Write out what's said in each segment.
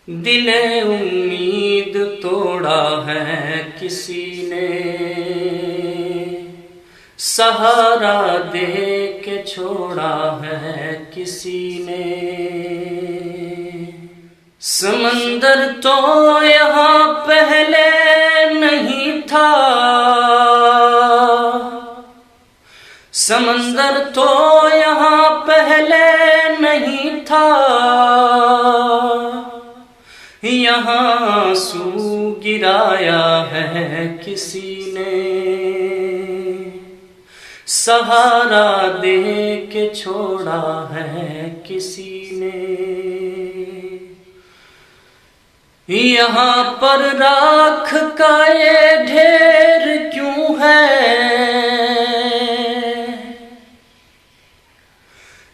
दिले उम्मीद तोड़ा है किसी ने, सहारा दे के छोड़ा है किसी ने। समंदर तो यहाँ पहले नहीं था, समंदर तो यहाँ पहले नहीं था, यहाँ आंसू गिराया है किसी ने, सहारा दे के छोड़ा है किसी ने। यहाँ पर राख का ये ढेर क्यों है,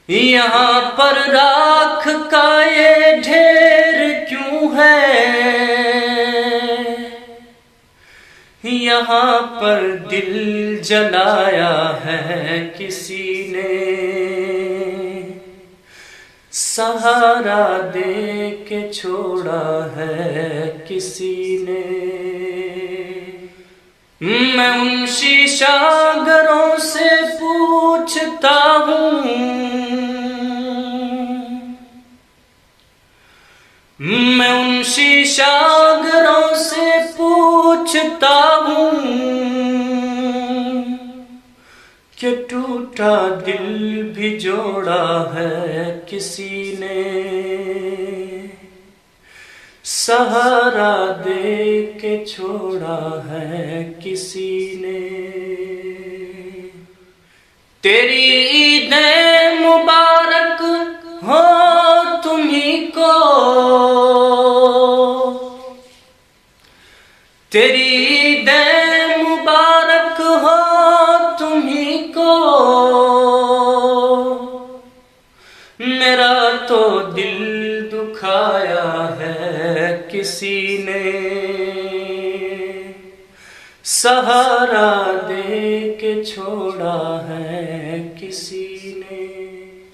यहाँ पर राख का ये ढेर क्यों है, यहाँ पर दिल जलाया है किसी ने, सहारा दे के छोड़ा है किसी ने। मैं उन शीशागरों से पूछता हूँ, मैं उन शीशागरों से पूछता हूँ कि टूटा दिल भी जोड़ा है किसी ने, सहारा दे के छोड़ा है किसी ने। तेरी ईदें मुबारक हो तुम्ही को, तेरी ईदें मुबारक हो तुम्ही को, मेरा तो दिल दुखाया है किसी ने, सहारा दे के छोड़ा है किसी ने।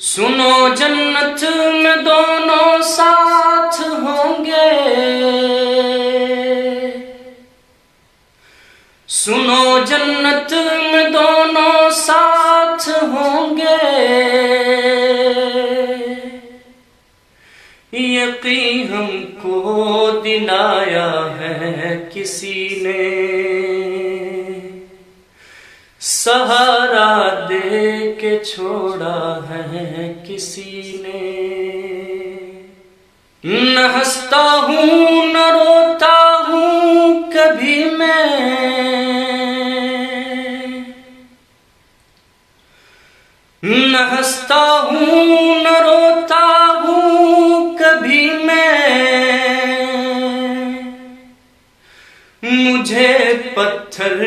सुनो जन्नत में दोनों साथ होंगे, सुनो जन्नत में दोनों साथ होंगे, यकीन हमको दिलाया है किसी ने, सहारा दे के छोड़ा है किसी ने। न हंसता हूँ न रोता हूँ कभी मैं, न हंसता हूँ न रोता हूँ कभी मैं, मुझे पत्थर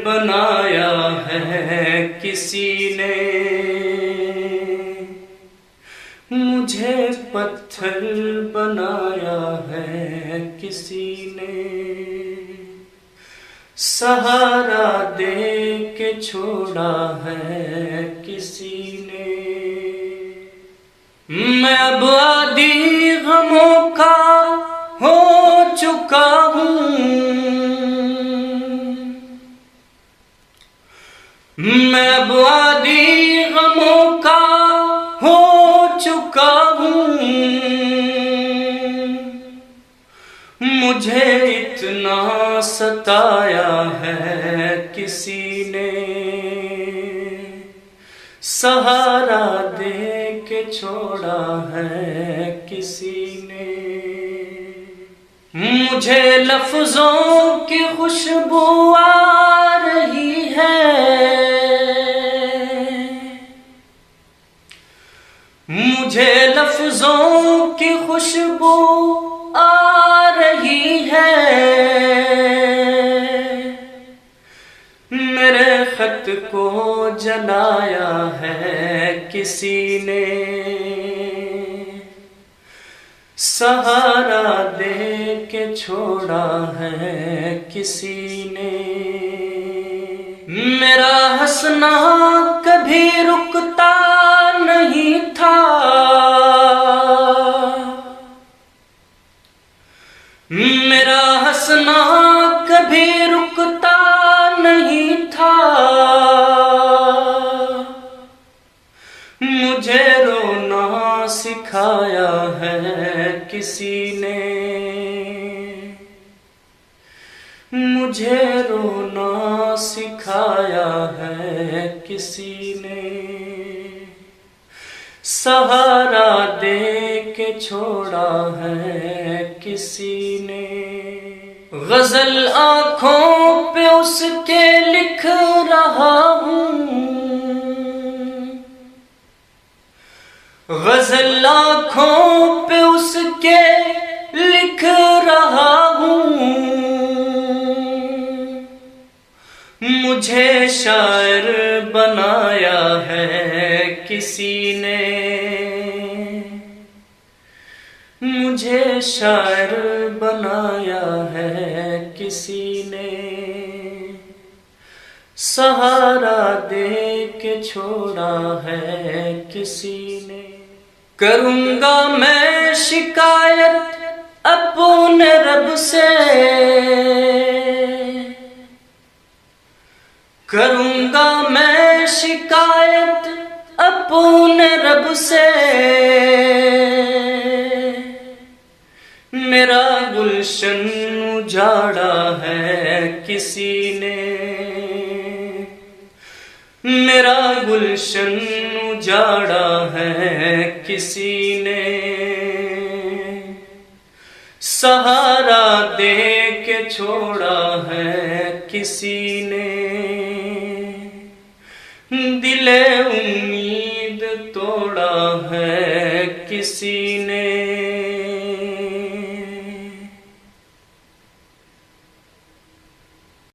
बनाया है किसी ने, मुझे पत्थर बनाया है किसी ने, सहारा दे के छोड़ा है किसी ने। मैं अब आदी गमों का हो चुका हूँ, मैं अब आदी गमों का हो चुका हूँ, मुझे इतना सताया है किसी ने, सहारा दे के छोड़ा है किसी ने। मुझे लफ्जों की खुशबू आ रही है, मुझे लफ्जों की खुशबू आ रही है, मेरे खत को जलाया है किसी ने, सहारा दे के छोड़ा है किसी ने। मेरा हंसना कभी रुकता नहीं था, मेरा हंसना कभी रुकता नहीं था, मुझे रोना सिखाया है किसी ने, मुझे रोना सिखाया है किसी ने, सहारा दे के छोड़ा है किसी ने। गजल आंखों पे उसके लिख रहा हूँ, गजल आंखों पे उसके लिख रहा हूँ, मुझे शायर बनाया है किसी ने, मुझे शायर बनाया है किसी ने, सहारा दे के छोड़ा है किसी ने। करूँगा मैं शिकायत अपने रब से, करूँगा मैं शिकायत अपने रब से, मेरा गुलशन उजाड़ा है किसी ने, मेरा गुलशन उजाड़ा है किसी ने, सहारा दे के छोड़ा है किसी ने।